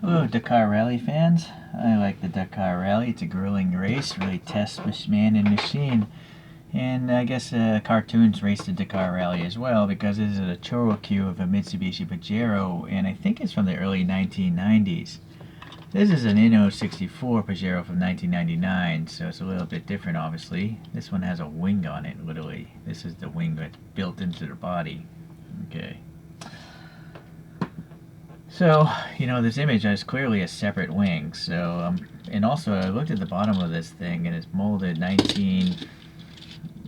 Hello, Dakar Rally fans. I like the Dakar Rally. It's a grueling race, really tests man and machine. And I guess cartoons race the Dakar Rally as well because this is a Choro-Q of a Mitsubishi Pajero, and I think it's from the early 1990s. This is an Inno 64 Pajero from 1999, so it's a little bit different, obviously. This one has a wing on it, literally. This is the wing that's built into the body. Okay. So, this image is clearly a separate wing. So, and also I looked at the bottom of this thing and it's molded 19...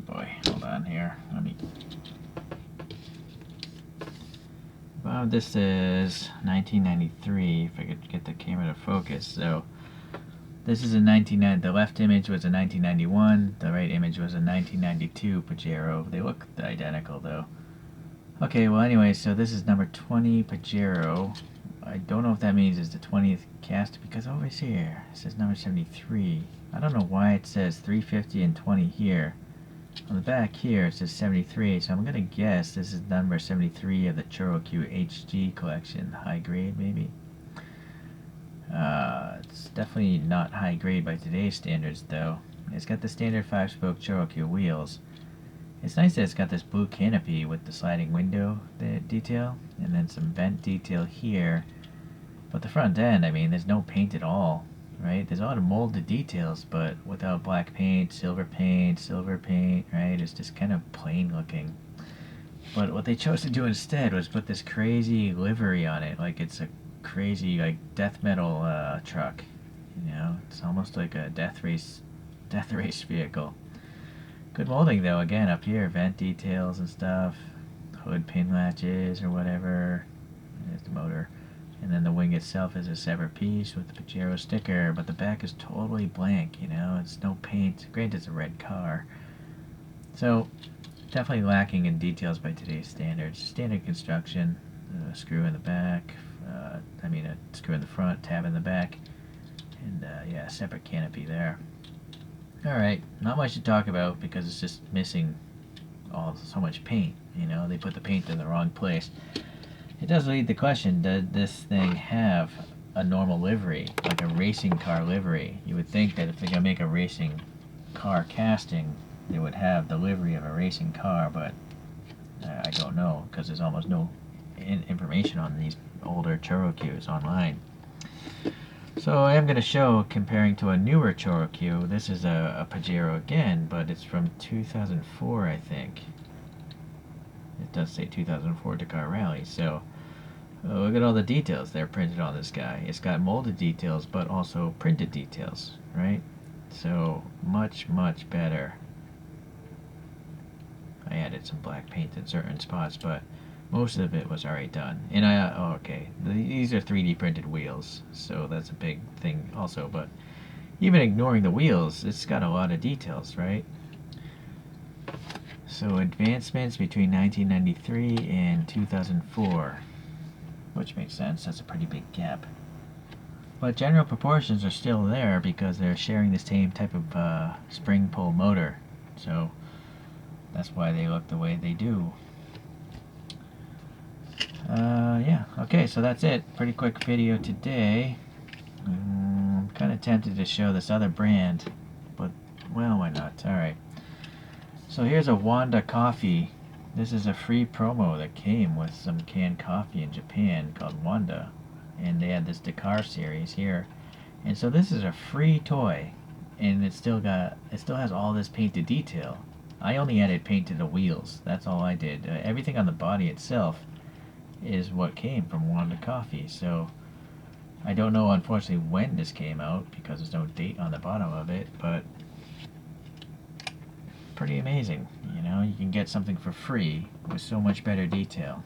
Boy, hold on here. Let me... Well, this is 1993, if I could get the camera to focus. So, this is a 1990... The left image was a 1991. The right image was a 1992 Pajero. They look identical, though. Okay, well, anyway, so this is number 20 Pajero. I don't know if that means it's the 20th cast, because over here it says number 73. I don't know why it says 350 and 20 here. On the back here it says 73, so I'm going to guess this is number 73 of the ChoroQ HG collection. High grade, maybe? It's definitely not high grade by today's standards, though. It's got the standard 5-spoke ChoroQ wheels. It's nice that it's got this blue canopy with the sliding window detail, and then some vent detail here. But the front end, I mean, there's no paint at all, right? There's a lot of molded details, but without black paint, silver paint, right? It's just kind of plain looking. But what they chose to do instead was put this crazy livery on it, like it's a crazy, like, death metal truck. It's almost like a death race vehicle. Good molding, though. Again, up here, vent details and stuff, hood pin latches or whatever. There's the motor. And then the wing itself is a separate piece with the Pajero sticker, but the back is totally blank, it's no paint. Granted, it's a red car. So, definitely lacking in details by today's standards. Standard construction, a screw in the back, a screw in the front, tab in the back, and yeah, a separate canopy there. Alright, not much to talk about because it's just missing so much paint. They put the paint in the wrong place. It does lead the question, does this thing have a normal livery, like a racing car livery? You would think that if they're going to make a racing car casting, they would have the livery of a racing car, but I don't know, because there's almost no information on these older ChoroQs online. So I am going to show, comparing to a newer ChoroQ, this is a Pajero again, but it's from 2004, I think. It does say 2004 Dakar Rally, so look at all the details they're printed on this guy. It's got molded details, but also printed details, right? So much, much better. I added some black paint in certain spots, but most of it was already done. And okay, these are 3D printed wheels, so that's a big thing also, but even ignoring the wheels, it's got a lot of details, right? So advancements between 1993 and 2004, which makes sense, that's a pretty big gap. But general proportions are still there because they're sharing the same type of spring pull motor, so that's why they look the way they do. Yeah, okay, so that's it. Pretty quick video today. I'm kind of tempted to show this other brand, but, well, why not? Alright. So here's a Wanda coffee. This is a free promo that came with some canned coffee in Japan called Wanda. And they had this Dakar series here. And so this is a free toy. And it still has all this painted detail. I only added paint to the wheels. That's all I did. Everything on the body itself is what came from Wanda Coffee. So I don't know, unfortunately, when this came out because there's no date on the bottom of it, but pretty amazing. You can get something for free with so much better detail.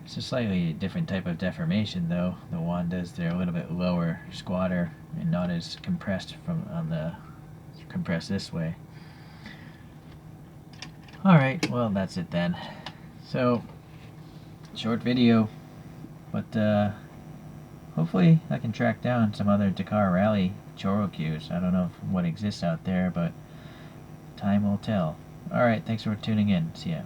It's a slightly different type of deformation, though. The Wandas, they're a little bit lower, squatter, and not as compressed compressed this way. Alright, well, that's it then. So, short video, but hopefully I can track down some other Dakar Rally ChoroQs. I don't know what exists out there, but time will tell. Alright, thanks for tuning in. See ya.